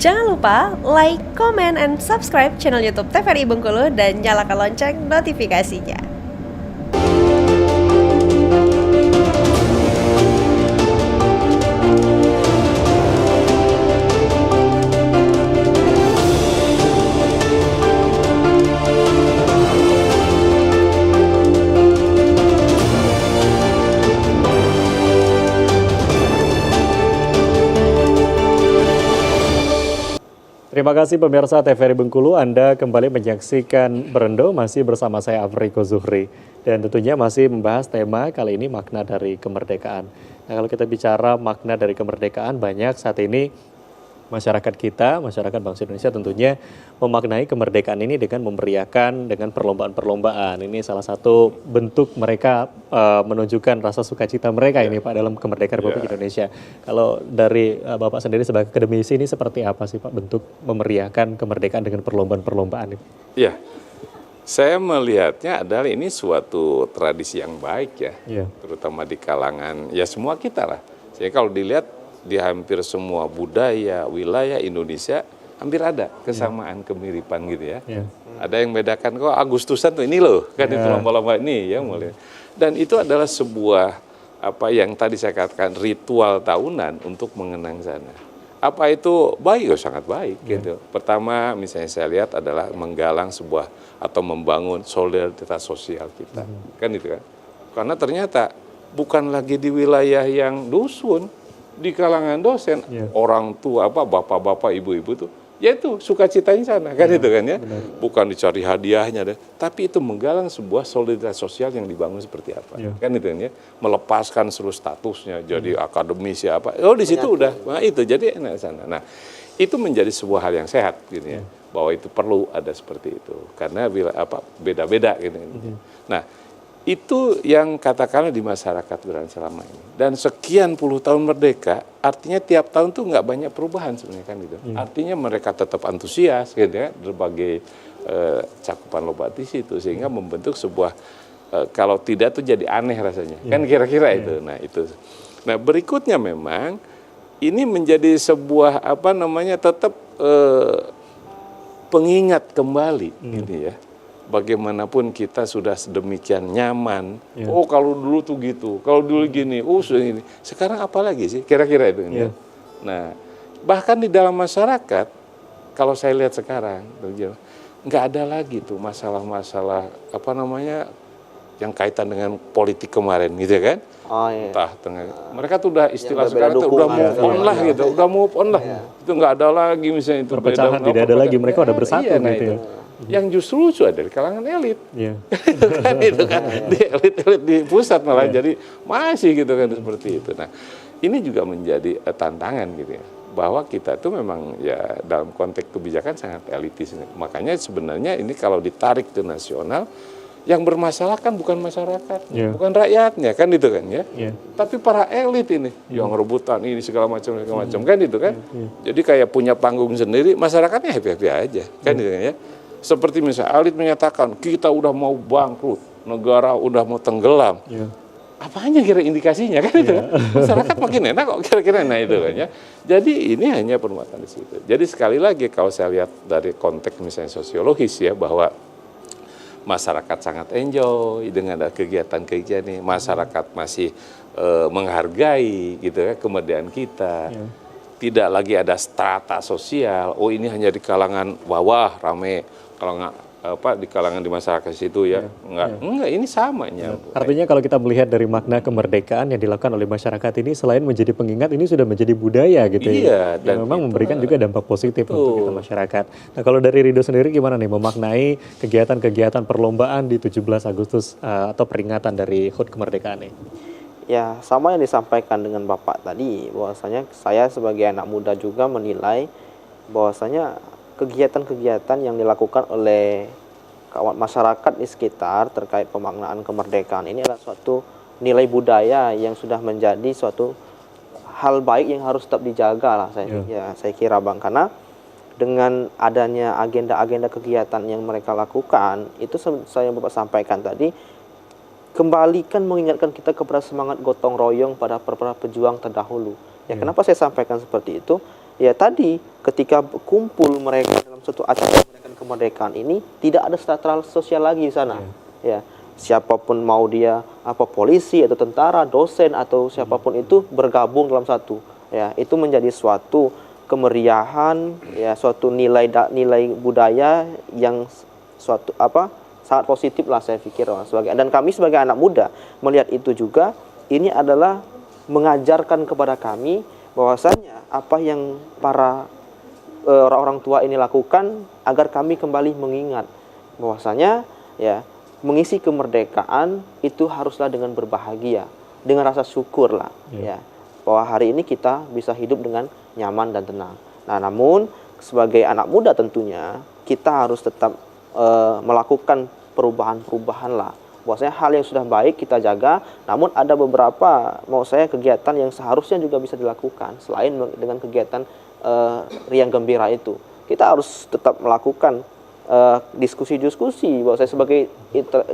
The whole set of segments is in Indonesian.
Jangan lupa like, comment, and subscribe channel YouTube TVRI Bengkulu dan nyalakan lonceng notifikasinya. Terima kasih pemirsa TVRI Bengkulu, Anda kembali menyaksikan Berendo, masih bersama saya Afriko Zuhri. Dan tentunya masih membahas tema kali ini makna dari kemerdekaan. Nah, kalau kita bicara makna dari kemerdekaan, banyak saat ini masyarakat kita, masyarakat bangsa Indonesia tentunya memaknai kemerdekaan ini dengan memeriahkan dengan perlombaan-perlombaan. Ini salah satu bentuk mereka menunjukkan rasa sukacita mereka ini Pak dalam kemerdekaan Republik Indonesia. Kalau dari Bapak sendiri sebagai akademisi ini seperti apa sih Pak bentuk memeriahkan kemerdekaan dengan perlombaan-perlombaan ini? Iya, saya melihatnya adalah ini suatu tradisi yang baik ya, terutama di kalangan ya semua kita lah. Jadi kalau dilihat di hampir semua budaya, wilayah Indonesia hampir ada kesamaan, kemiripan gitu ya. Ada yang bedakan kok Agustusan tuh ini loh, kan itu lomba-lomba ini ya mulai. Dan itu adalah sebuah apa yang tadi saya katakan ritual tahunan untuk mengenang sana. Apa itu baik? Oh, sangat baik gitu. Pertama misalnya saya lihat adalah menggalang sebuah atau membangun solidaritas sosial kita. Kan itu kan. Karena ternyata bukan lagi di wilayah yang dusun, di kalangan dosen, orang tua apa bapak-bapak, ibu-ibu tuh, ya itu sukacitanya sana kan itu kan ya, bukan dicari hadiahnya deh, tapi itu menggalang sebuah solidaritas sosial yang dibangun seperti apa, kan itu kan ya, melepaskan seluruh statusnya jadi akademisi apa, oh di situ udah, nah itu jadi enak sana. Nah itu menjadi sebuah hal yang sehat gitu ya, bahwa itu perlu ada seperti itu, karena beda-beda gitu. Nah itu yang katakanlah di masyarakat berani selama ini. Dan sekian puluh tahun merdeka, artinya tiap tahun tuh nggak banyak perubahan sebenarnya kan gitu. Artinya mereka tetap antusias gitu ya, berbagai cakupan lomba di situ sehingga membentuk sebuah kalau tidak tuh jadi aneh rasanya. Kan kira-kira itu. Nah itu. Nah berikutnya memang ini menjadi sebuah apa namanya tetap pengingat kembali gitu ya. Bagaimanapun kita sudah sedemikian nyaman, oh kalau dulu tuh gitu, kalau dulu gini, sudah ini. Sekarang apa lagi sih kira-kira itu? Nah, bahkan di dalam masyarakat, kalau saya lihat sekarang, nggak ada lagi tuh masalah-masalah apa namanya yang kaitan dengan politik kemarin gitu kan? Entah mereka tuh udah istilah sekarang tuh udah move on lah gitu, udah move on lah. Itu nggak ada lagi misalnya itu perpecahan tidak ada lagi, mereka udah bersatu gitu ya. Yang justru lucu ada di kalangan elit, itu kan di elit-elit di pusat malah jadi masih gitu kan seperti itu. Nah ini juga menjadi tantangan gitu ya, bahwa kita tuh memang ya dalam konteks kebijakan sangat elitis. Makanya sebenarnya ini kalau ditarik ke nasional, yang bermasalah kan bukan masyarakat, bukan rakyatnya kan itu kan ya, tapi para elit ini yang rebutan ini segala macam kan itu kan. Jadi kayak punya panggung sendiri, masyarakatnya happy aja kan itu kan ya. Seperti misalnya elit menyatakan kita udah mau bangkrut, negara udah mau tenggelam. Apanya kira indikasinya kan itu kan? Masyarakat makin enak kok kira-kira nah itu kan ya. Jadi ini hanya permuatan di situ. Jadi sekali lagi kalau saya lihat dari konteks misalnya sosiologis ya, bahwa masyarakat sangat enjoy dengan ada kegiatan-kegiatan ini, masyarakat masih menghargai gitu ya kemerdekaan kita. Tidak lagi ada strata sosial, oh ini hanya di kalangan bawah rame, kalau nggak di kalangan di masyarakat situ ya, enggak ini samanya. Artinya kalau kita melihat dari makna kemerdekaan yang dilakukan oleh masyarakat ini, selain menjadi pengingat, ini sudah menjadi budaya gitu ya, dan memang memberikan juga dampak positif untuk kita masyarakat. Nah kalau dari Rido sendiri gimana nih memaknai kegiatan-kegiatan perlombaan di 17 Agustus atau peringatan dari HUT kemerdekaan ini? Ya, sama yang disampaikan dengan Bapak tadi, bahwasanya saya sebagai anak muda juga menilai bahwasanya kegiatan-kegiatan yang dilakukan oleh kawan masyarakat di sekitar terkait pemaknaan kemerdekaan ini adalah suatu nilai budaya yang sudah menjadi suatu hal baik yang harus tetap dijaga lah saya kira Bang, karena dengan adanya agenda-agenda kegiatan yang mereka lakukan itu saya Bapak sampaikan tadi, kembalikan mengingatkan kita kepada semangat gotong royong pada para pejuang terdahulu. Ya, kenapa saya sampaikan seperti itu? ya tadi ketika kumpul mereka dalam suatu acara merayakan kemerdekaan ini tidak ada strata sosial lagi di sana. Ya, siapapun mau dia apa polisi atau tentara, dosen atau siapapun itu bergabung dalam satu. Ya, itu menjadi suatu kemeriahan, ya suatu nilai budaya yang suatu apa sangat positif lah saya pikir dan kami sebagai anak muda melihat itu juga ini adalah mengajarkan kepada kami bahwasanya apa yang para orang tua ini lakukan agar kami kembali mengingat bahwasanya ya mengisi kemerdekaan itu haruslah dengan berbahagia, dengan rasa syukur lah ya bahwa hari ini kita bisa hidup dengan nyaman dan tenang. Nah, namun sebagai anak muda tentunya kita harus tetap melakukan perubahan-perubahan lah. Bahwasanya hal yang sudah baik kita jaga, namun ada beberapa kegiatan yang seharusnya juga bisa dilakukan selain dengan kegiatan riang gembira itu. Kita harus tetap melakukan diskusi-diskusi. Bahwasanya sebagai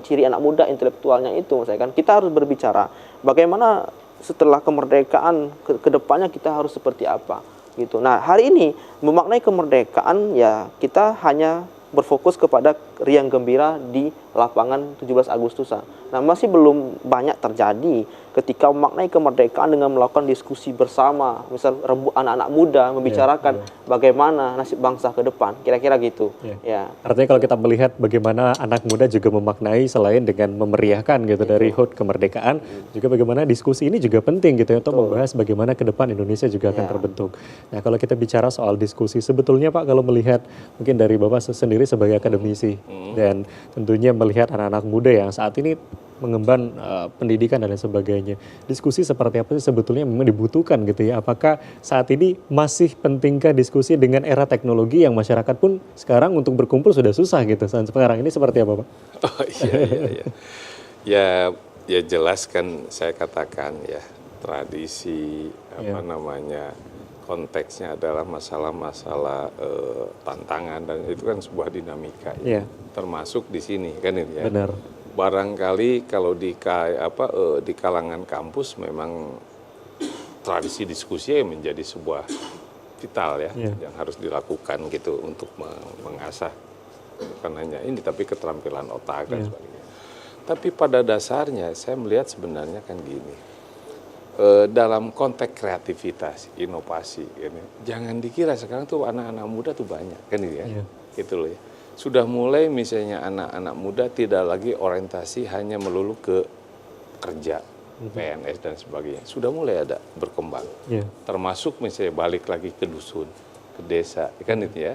ciri anak muda intelektualnya itu, kita harus berbicara bagaimana setelah kemerdekaan kedepannya kita harus seperti apa gitu. Nah, hari ini memaknai kemerdekaan ya kita hanya berfokus kepada riang gembira di lapangan 17 Agustusan. Nah, masih belum banyak terjadi ketika memaknai kemerdekaan dengan melakukan diskusi bersama, misal anak-anak muda membicarakan bagaimana nasib bangsa ke depan, kira-kira gitu. Ya. Artinya kalau kita melihat bagaimana anak muda juga memaknai selain dengan memeriahkan gitu dari HUT kemerdekaan, juga bagaimana diskusi ini juga penting gitu ya untuk membahas bagaimana ke depan Indonesia juga akan terbentuk. Nah, kalau kita bicara soal diskusi, sebetulnya Pak kalau melihat mungkin dari Bapak sendiri sebagai akademisi dan tentunya melihat anak-anak muda yang saat ini mengemban pendidikan dan lain sebagainya. Diskusi seperti apa sih sebetulnya memang dibutuhkan gitu ya? Apakah saat ini masih pentingkah diskusi dengan era teknologi yang masyarakat pun sekarang untuk berkumpul sudah susah gitu? Sekarang ini seperti apa Pak? Oh ya jelas kan saya katakan ya tradisi konteksnya adalah masalah-masalah tantangan dan itu kan sebuah dinamika termasuk di sini kan ini ya. Benar. Barangkali kalau di kalangan kampus memang tradisi diskusi menjadi sebuah vital ya yang harus dilakukan gitu untuk mengasah bukan hanya ini tapi keterampilan otak dan sebagainya. Tapi pada dasarnya saya melihat sebenarnya kan gini, dalam konteks kreativitas, inovasi, ini jangan dikira sekarang tuh anak-anak muda tuh banyak kan ini ya, gitu loh ya. Sudah mulai misalnya anak-anak muda tidak lagi orientasi hanya melulu ke kerja, PNS dan sebagainya. Sudah mulai ada berkembang. Termasuk misalnya balik lagi ke dusun, ke desa, kan itu ya.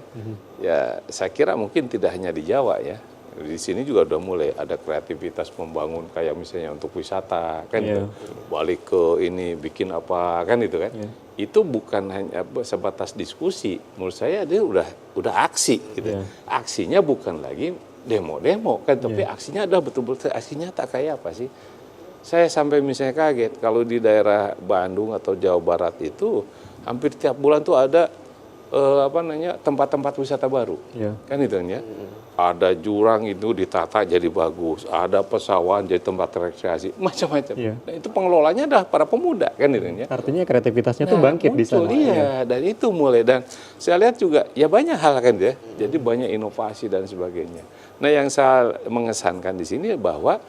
Ya saya kira mungkin tidak hanya di Jawa ya. Di sini juga udah mulai ada kreativitas membangun kayak misalnya untuk wisata, kan itu. Balik ke ini bikin apa, kan itu kan. Itu bukan hanya sebatas diskusi, menurut saya dia udah aksi gitu. Aksinya bukan lagi demo-demo kan, tapi aksinya adalah betul-betul aksinya tak kayak apa sih. Saya sampai misalnya kaget kalau di daerah Bandung atau Jawa Barat itu hampir tiap bulan tuh ada tempat-tempat wisata baru, kan itu ya. Ada jurang itu ditata jadi bagus, ada pesawahan jadi tempat rekreasi, macam-macam. Nah, itu pengelolanya adalah para pemuda, kan itu ya. Artinya kreativitasnya tuh bangkit di sana. Iya, dan itu mulai dan saya lihat juga ya banyak hal kan ya. Jadi banyak inovasi dan sebagainya. Nah, yang saya mengesankan di sini bahwa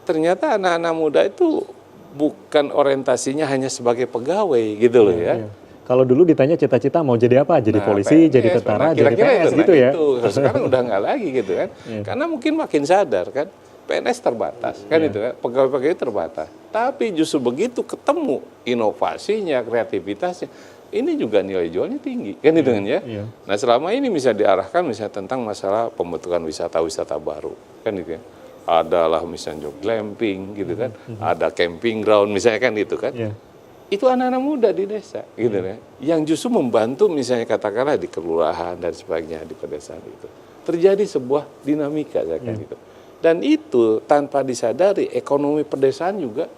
ternyata anak-anak muda itu bukan orientasinya hanya sebagai pegawai gitu loh ya. Kalau dulu ditanya cita-cita mau jadi apa? Jadi polisi, PNS, jadi tentara, jadi kira-kira PNS gitu ya. Sekarang udah nggak lagi gitu kan. Karena mungkin makin sadar kan. PNS terbatas kan itu kan. Pegawai-pegawai terbatas. Tapi justru begitu ketemu inovasinya, kreativitasnya, ini juga nilai jualnya tinggi kan itu kan ya. Nah selama ini bisa diarahkan misalnya tentang masalah pembentukan wisata-wisata baru kan itu ya. Adalah misalnya glamping gitu kan. Ada camping ground misalnya kan itu kan. Itu anak-anak muda di desa gitu ya, yang justru membantu misalnya katakanlah di kelurahan dan sebagainya di pedesaan itu terjadi sebuah dinamika gitu. Dan itu tanpa disadari ekonomi pedesaan juga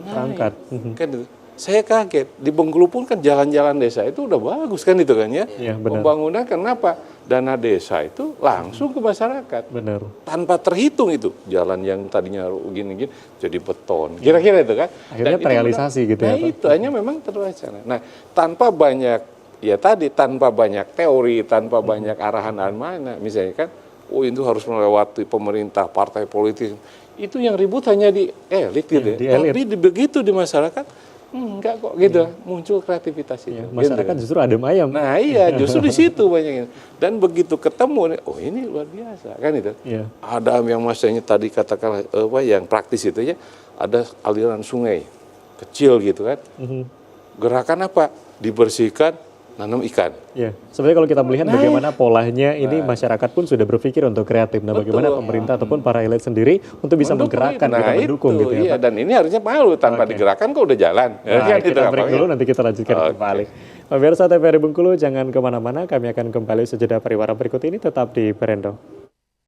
naik. Kan itu. Saya kaget di Bengkulu pun kan jalan-jalan desa itu udah bagus kan itu kan ya. Pembangunan kenapa? Dana desa itu langsung ke masyarakat. Benar. Tanpa terhitung itu. Jalan yang tadinya gini-gini jadi beton. Kira-kira itu kan. Akhirnya terrealisasi gitu ya. Nah itu hanya memang terwacana. Nah tanpa banyak ya tadi tanpa banyak teori, tanpa banyak arahan mana, misalnya kan, oh itu harus melewati pemerintah, partai politik, itu yang ribut hanya di elit gitu di ya. elit. Tapi begitu di masyarakat, enggak kok gitu, muncul kreativitas itu. Masyarakat gitu. justru adem ayam. Nah iya, justru di situ banyaknya. Dan begitu ketemu, oh ini luar biasa kan itu. Iya. Ada yang masanya tadi katakanlah yang praktis itu ya, ada aliran sungai kecil gitu kan. Gerakan apa? Dibersihkan, nanam ikan. Ya, sebenarnya kalau kita melihat bagaimana polanya ini masyarakat pun sudah berpikir untuk kreatif. Nah, bagaimana pemerintah ataupun para elit sendiri untuk bisa menggerakkan, kita mendukung gitu ya, Pak. Dan ini harusnya malu tanpa digerakkan kok udah jalan. Nah, kita break dulu, nanti kita lanjutkan kembali. Pemirsa TVRI Bengkulu, jangan kemana-mana, kami akan kembali sejedah pariwara berikut ini, tetap di Berendo.